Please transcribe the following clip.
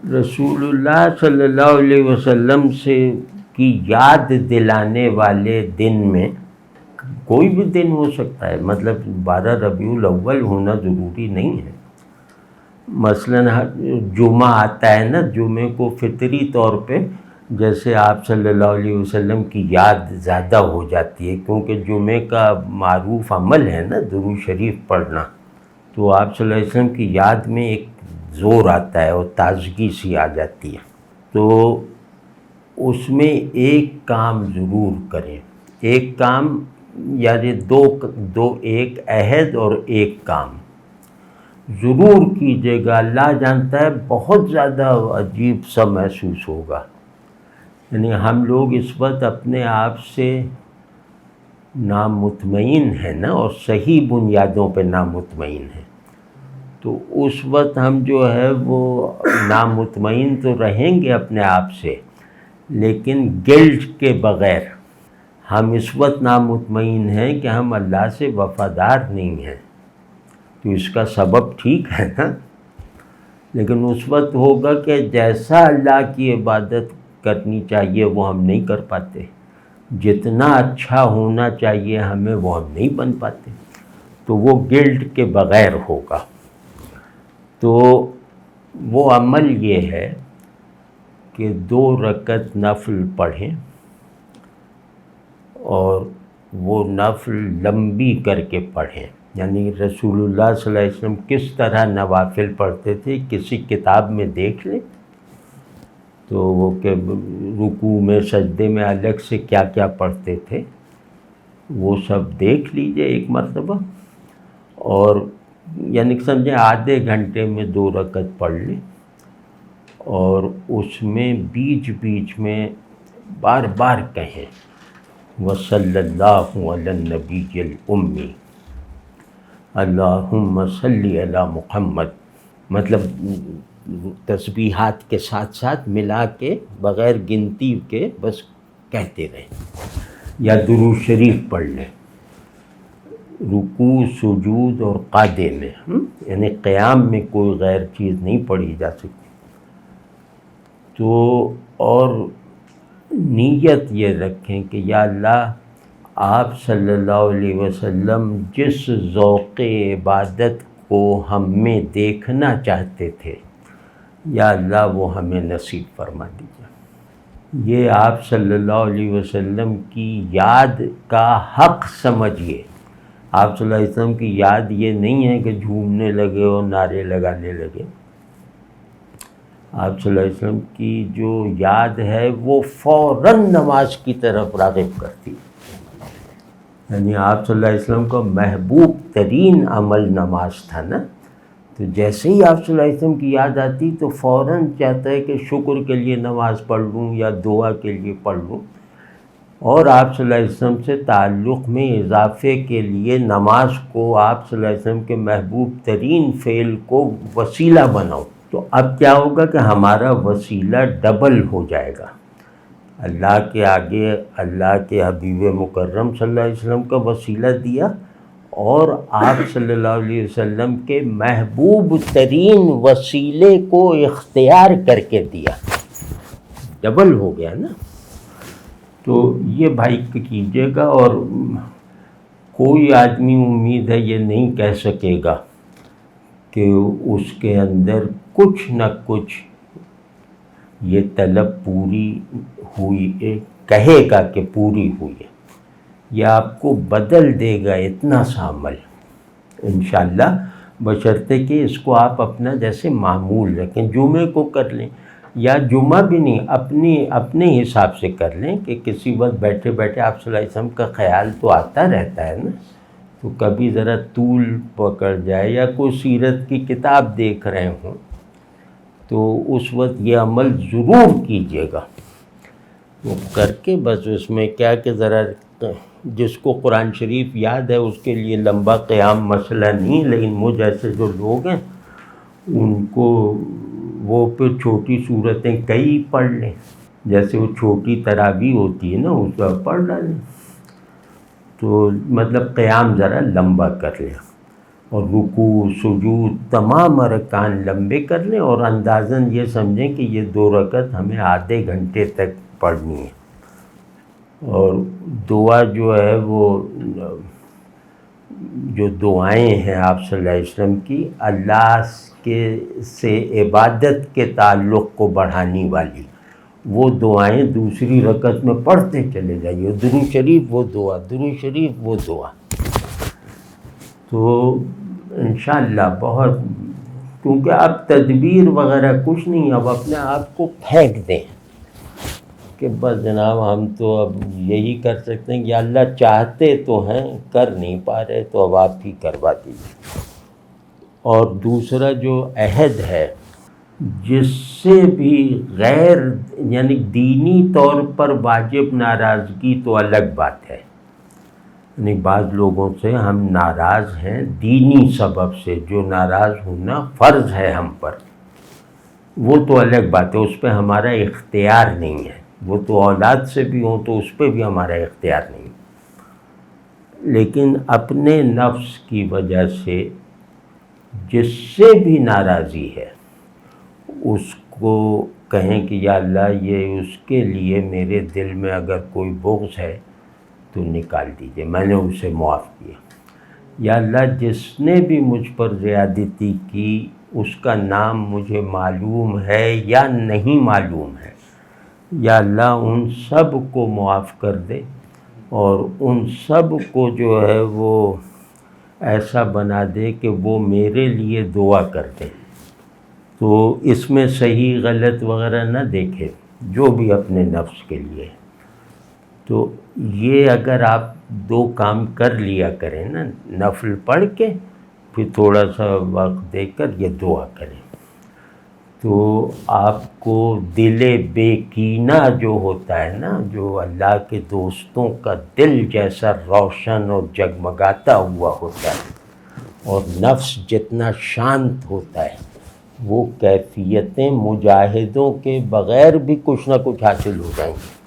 رسول اللہ صلی اللہ علیہ وسلم سے کی یاد دلانے والے دن میں کوئی بھی دن ہو سکتا ہے، مطلب 12 ربیع الاول ہونا ضروری نہیں ہے۔ مثلاً جمعہ آتا ہے نا، جمعے کو فطری طور پہ جیسے آپ صلی اللہ علیہ وسلم کی یاد زیادہ ہو جاتی ہے، کیونکہ جمعے کا معروف عمل ہے نا درود شریف پڑھنا، تو آپ صلی اللہ علیہ وسلم کی یاد میں ایک زور آتا ہے اور تازگی سی آ جاتی ہے۔ تو اس میں ایک کام ضرور کریں، ایک کام یعنی دو ایک عہد اور ایک کام ضرور کیجیے گا۔ اللہ جانتا ہے بہت زیادہ عجیب سا محسوس ہوگا، یعنی ہم لوگ اس وقت اپنے آپ سے نامطمئن ہیں نا، اور صحیح بنیادوں پہ نامطمئن ہیں، تو اس وقت ہم جو ہے وہ نامطمئن تو رہیں گے اپنے آپ سے، لیکن گلٹ کے بغیر۔ ہم اس وقت نامطمئن ہیں کہ ہم اللہ سے وفادار نہیں ہیں، تو اس کا سبب ٹھیک ہے نا، لیکن اس وقت ہوگا کہ جیسا اللہ کی عبادت کرنی چاہیے وہ ہم نہیں کر پاتے، جتنا اچھا ہونا چاہیے ہمیں وہ ہم نہیں بن پاتے، تو وہ گلٹ کے بغیر ہوگا۔ تو وہ عمل یہ ہے کہ 2 رکعت نفل پڑھیں، اور وہ نفل لمبی کر کے پڑھیں، یعنی رسول اللہ صلی اللہ علیہ وسلم کس طرح نوافل پڑھتے تھے کسی کتاب میں دیکھ لیں، تو وہ کہ رکوع میں سجدے میں الگ سے کیا کیا پڑھتے تھے وہ سب دیکھ لیجئے ایک مرتبہ، اور یعنی سمجھیں آدھے گھنٹے میں 2 رکعت پڑھ لیں، اور اس میں بیچ بیچ میں بار بار کہیں وصلی اللہ علی النبی الأمی اللہم صلی علی محمد، مطلب تسبیحات کے ساتھ ساتھ ملا کے بغیر گنتی کے بس کہتے رہیں، یا درود شریف پڑھ لیں رکوع سجود اور قعدے میں، یعنی قیام میں کوئی غیر چیز نہیں پڑھی جا سکتی۔ تو اور نیت یہ رکھیں کہ یا اللہ آپ صلی اللہ علیہ وسلم جس ذوق عبادت کو ہم میں دیکھنا چاہتے تھے یا اللہ وہ ہمیں نصیب فرما دیجیے۔ یہ آپ صلی اللہ علیہ وسلم کی یاد کا حق سمجھیے۔ آپ صلی اللہ علیہ وسلم کی یاد یہ نہیں ہے کہ جھومنے لگے اور نعرے لگانے لگے۔ آپ صلی اللہ علیہ وسلم کی جو یاد ہے وہ فوراً نماز کی طرف راغب کرتی ہے، یعنی آپ صلی اللہ علیہ وسلم کا محبوب ترین عمل نماز تھا نا، تو جیسے ہی آپ صلی اللہ علیہ وسلم کی یاد آتی تو فوراً چاہتا ہے کہ شکر کے لیے نماز پڑھ لوں یا دعا کے لیے پڑھ لوں، اور آپ صلی اللہ علیہ وسلم سے تعلق میں اضافے کے لیے نماز کو آپ صلی اللہ علیہ وسلم کے محبوب ترین فعل کو وسیلہ بناؤ۔ تو اب کیا ہوگا کہ ہمارا وسیلہ ڈبل ہو جائے گا، اللہ کے آگے اللہ کے حبیب مکرم صلی اللہ علیہ وسلم کا وسیلہ دیا، اور آپ صلی اللہ علیہ وسلم کے محبوب ترین وسیلے کو اختیار کر کے دیا، ڈبل ہو گیا نا۔ تو یہ بھائی کیجیے گا، اور کوئی آدمی امید ہے یہ نہیں کہہ سکے گا کہ اس کے اندر کچھ نہ کچھ یہ طلب پوری ہوئی، کہے گا کہ پوری ہوئی ہے، یہ آپ کو بدل دے گا اتنا سا عمل انشاءاللہ، بشرطے کہ اس کو آپ اپنا جیسے معمول رکھیں، جمعے کو کر لیں، یا جمعہ بھی نہیں اپنے حساب سے کر لیں کہ کسی وقت بیٹھے بیٹھے آپ صلی اللہ علیہ وسلم کا خیال تو آتا رہتا ہے نا، تو کبھی ذرا طول پکڑ جائے یا کوئی سیرت کی کتاب دیکھ رہے ہوں تو اس وقت یہ عمل ضرور کیجیے گا، وہ کر کے بس اس میں کیا کہ ذرا جس کو قرآن شریف یاد ہے اس کے لیے لمبا قیام مسئلہ نہیں، لیکن مجھ جیسے جو لوگ ہیں ان کو وہ پھر چھوٹی صورتیں کئی پڑھ لیں، جیسے وہ چھوٹی تراویح ہوتی ہے نا اس کا پڑھ ڈالیں، تو مطلب قیام ذرا لمبا کر لیں، اور رکوع سجود تمام ارکان لمبے کر لیں، اور اندازاً یہ سمجھیں کہ یہ 2 رکعت ہمیں آدھے گھنٹے تک پڑھنی ہے۔ اور دعا جو ہے وہ جو دعائیں ہیں آپ صلی اللہ علیہ وسلم کی، اللہ سے عبادت کے تعلق کو بڑھانے والی وہ دعائیں دوسری رکعت میں پڑھتے چلے جائیے، درود شریف وہ دعا، درود شریف وہ دعا۔ تو انشاءاللہ بہت، کیونکہ اب تدبیر وغیرہ کچھ نہیں، اب اپنے آپ کو پھینک دیں کہ بس جناب ہم تو اب یہی کر سکتے ہیں، یا اللہ چاہتے تو ہیں کر نہیں پا رہے تو اب آپ ہی کروا دیجیے۔ اور دوسرا جو عہد ہے، جس سے بھی غیر یعنی دینی طور پر واجب ناراضگی تو الگ بات ہے، یعنی بعض لوگوں سے ہم ناراض ہیں دینی سبب سے، جو ناراض ہونا فرض ہے ہم پر، وہ تو الگ بات ہے، اس پہ ہمارا اختیار نہیں ہے، وہ تو اولاد سے بھی ہوں تو اس پہ بھی ہمارا اختیار نہیں۔ لیکن اپنے نفس کی وجہ سے جس سے بھی ناراضی ہے اس کو کہیں کہ یا اللہ یہ اس کے لیے میرے دل میں اگر کوئی بغض ہے تو نکال دیجئے، میں نے اسے معاف کیا۔ یا اللہ جس نے بھی مجھ پر زیادتی کی اس کا نام مجھے معلوم ہے یا نہیں معلوم ہے، یا اللہ ان سب کو معاف کر دے، اور ان سب کو جو ہے وہ ایسا بنا دے کہ وہ میرے لیے دعا کر دیں۔ تو اس میں صحیح غلط وغیرہ نہ دیکھے، جو بھی اپنے نفس کے لیے۔ تو یہ اگر آپ 2 کام کر لیا کریں نا، نفل پڑھ کے پھر تھوڑا سا وقت دے کر یہ دعا کریں، تو آپ کو دل بے کینہ جو ہوتا ہے نا، جو اللہ کے دوستوں کا دل جیسا روشن اور جگمگاتا ہوا ہوتا ہے، اور نفس جتنا شانت ہوتا ہے، وہ کیفیتیں مجاہدوں کے بغیر بھی کچھ نہ کچھ حاصل ہو جائیں گی۔